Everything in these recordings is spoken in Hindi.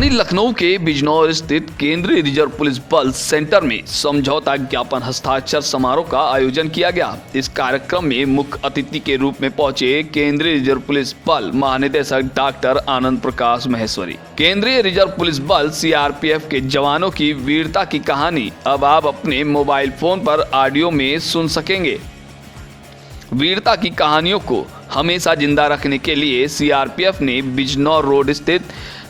राजधानी लखनऊ के बिजनौर स्थित केंद्रीय रिजर्व पुलिस बल सेंटर में समझौता ज्ञापन हस्ताक्षर समारोह का आयोजन किया गया। इस कार्यक्रम में मुख्य अतिथि के रूप में पहुंचे केंद्रीय रिजर्व पुलिस बल महानिदेशक डॉक्टर आनंद प्रकाश महेश्वरी। केंद्रीय रिजर्व पुलिस बल सीआरपीएफ के जवानों की वीरता की कहानी अब आप अपने मोबाइल फोन पर ऑडियो में सुन सकेंगे। वीरता की कहानियों को हमेशा जिंदा रखने के लिए सीआरपीएफ ने बिजनौर रोड स्थित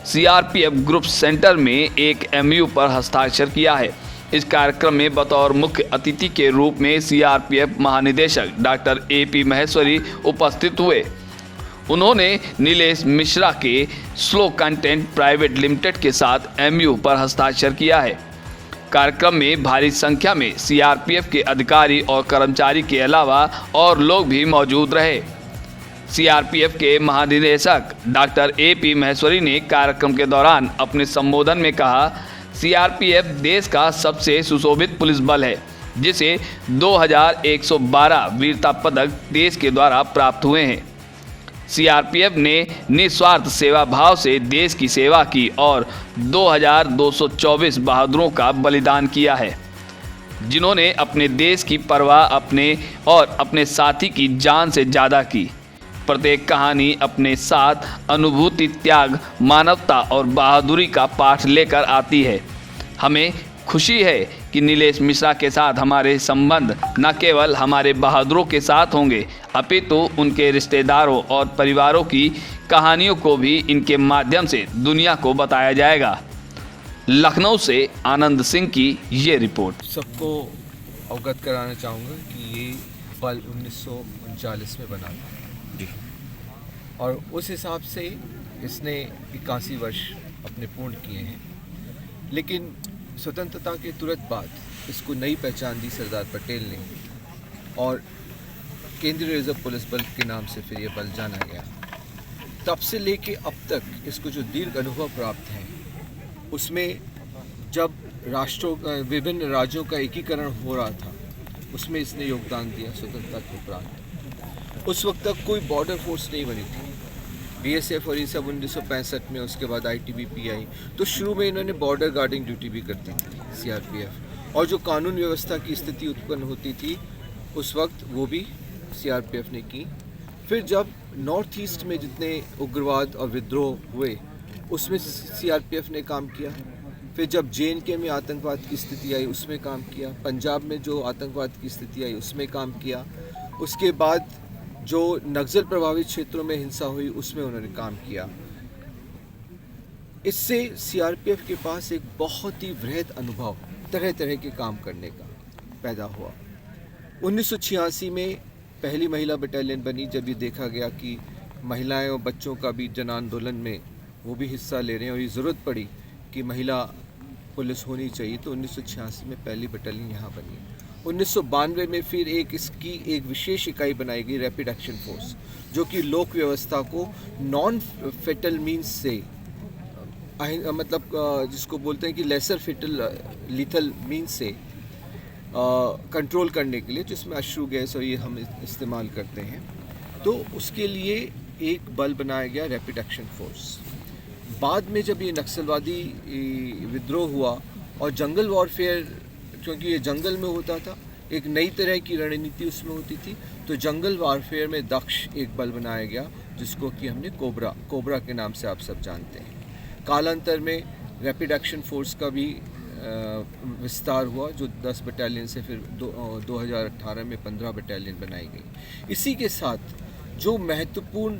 सीआरपीएफ ग्रुप सेंटर में एक एमयू पर हस्ताक्षर किया है। इस कार्यक्रम में बतौर मुख्य अतिथि के रूप में सीआरपीएफ महानिदेशक डॉक्टर एपी महेश्वरी उपस्थित हुए। उन्होंने नीलेश मिश्रा के स्लो कंटेंट प्राइवेट लिमिटेड के साथ एमयू पर हस्ताक्षर किया है। कार्यक्रम में भारी संख्या में सीआरपीएफ के अधिकारी और कर्मचारी के अलावा और लोग भी मौजूद रहे। सीआरपीएफ के महानिदेशक डॉक्टर एपी महेश्वरी ने कार्यक्रम के दौरान अपने संबोधन में कहा, सीआरपीएफ देश का सबसे सुशोभित पुलिस बल है, जिसे 2112 वीरता पदक देश के द्वारा प्राप्त हुए हैं। सीआरपीएफ ने निस्वार्थ सेवा भाव से देश की सेवा की और 2224 बहादुरों का बलिदान किया है, जिन्होंने अपने देश की परवाह अपने और अपने साथी की जान से ज़्यादा की। प्रत्येक कहानी अपने साथ अनुभूति, त्याग, मानवता और बहादुरी का पाठ लेकर आती है। हमें खुशी है कि नीलेश मिश्रा के साथ हमारे संबंध न केवल हमारे बहादुरों के साथ होंगे, अपितु उनके रिश्तेदारों और परिवारों की कहानियों को भी इनके माध्यम से दुनिया को बताया जाएगा। लखनऊ से आनंद सिंह की ये रिपोर्ट। सबको अवगत कराना चाहूँगा कि ये बल 1939 में बना था और उस हिसाब से इसने 81 वर्ष अपने पूर्ण किए हैं। लेकिन स्वतंत्रता के तुरंत बाद इसको नई पहचान दी सरदार पटेल ने और केंद्रीय रिजर्व पुलिस बल के नाम से फिर ये बल जाना गया। तब से लेके अब तक इसको जो दीर्घ अनुभव प्राप्त है, उसमें जब विभिन्न राज्यों का एकीकरण हो रहा था, उसमें इसने योगदान दिया। स्वतंत्रता के उपरांत उस वक्त तक कोई बॉर्डर फोर्स नहीं बनी थी। बीएसएफ और ये सब 1965 में, उसके बाद आईटीबीपी आई, तो शुरू में इन्होंने बॉर्डर गार्डिंग ड्यूटी भी करती थी सीआरपीएफ, और जो कानून व्यवस्था की स्थिति उत्पन्न होती थी उस वक्त वो भी सीआरपीएफ ने की। फिर जब नॉर्थ ईस्ट में जितने उग्रवाद और विद्रोह हुए उसमें सीआरपीएफ ने काम किया। फिर जब जेएनके में आतंकवाद की स्थिति आई उसमें काम किया। पंजाब में जो आतंकवाद की स्थिति आई उसमें काम किया। उसके बाद जो नक्सल प्रभावित क्षेत्रों में हिंसा हुई उसमें उन्होंने काम किया। इससे सीआरपीएफ के पास एक बहुत ही वृहद अनुभव तरह तरह के काम करने का पैदा हुआ। 1986 में पहली महिला बटालियन बनी, जब ये देखा गया कि महिलाएं और बच्चों का भी जन आंदोलन में वो भी हिस्सा ले रहे हैं और ये ज़रूरत पड़ी कि महिला पुलिस होनी चाहिए, तो 1986 में पहली बटालियन यहाँ बनी। 1992 में फिर इसकी एक विशेष इकाई बनाई गई, रैपिड एक्शन फोर्स, जो कि लोक व्यवस्था को नॉन फेटल मीन्स से मतलब जिसको बोलते हैं कि लेसर फेटल लीथल मीन्स से कंट्रोल करने के लिए, जिसमें अश्रु गैस और ये हम इस्तेमाल करते हैं, तो उसके लिए एक बल बनाया गया, रैपिड एक्शन फोर्स। बाद में जब ये नक्सलवादी विद्रोह हुआ और जंगल वॉरफेयर, क्योंकि ये जंगल में होता था, एक नई तरह की रणनीति उसमें होती थी, तो जंगल वॉरफेयर में दक्ष एक बल बनाया गया, जिसको कि हमने कोबरा के नाम से आप सब जानते हैं। कालांतर में रैपिड एक्शन फोर्स का भी विस्तार हुआ, जो 10 बटालियन से फिर 2018 में 15 बटालियन बनाई गई। इसी के साथ जो महत्वपूर्ण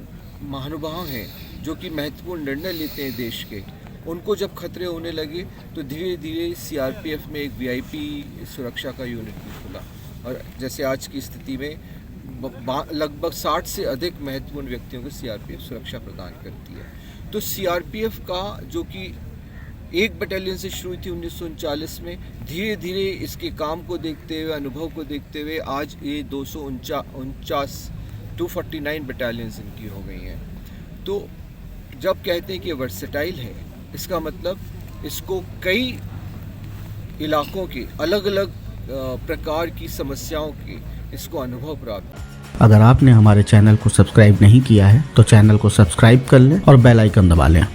महानुभाव हैं, जो कि महत्वपूर्ण निर्णय लेते हैं देश के, उनको जब खतरे होने लगे तो धीरे धीरे सीआरपीएफ में एक वीआईपी सुरक्षा का यूनिट भी खुला, और जैसे आज की स्थिति में लगभग 60 से अधिक महत्वपूर्ण व्यक्तियों को सीआरपीएफ सुरक्षा प्रदान करती है। तो सीआरपीएफ का जो कि एक बटालियन से शुरू थी 1939 में, धीरे धीरे इसके काम को देखते हुए, अनुभव को देखते हुए आज ये 249 बटालियंस इनकी हो गई हैं। तो जब कहते हैं कि वर्सेटाइल है, इसका मतलब इसको कई इलाकों के अलग अलग प्रकार की समस्याओं के इसको अनुभव प्राप्त। अगर आपने हमारे चैनल को सब्सक्राइब नहीं किया है तो चैनल को सब्सक्राइब कर लें और बेल आइकन दबा लें।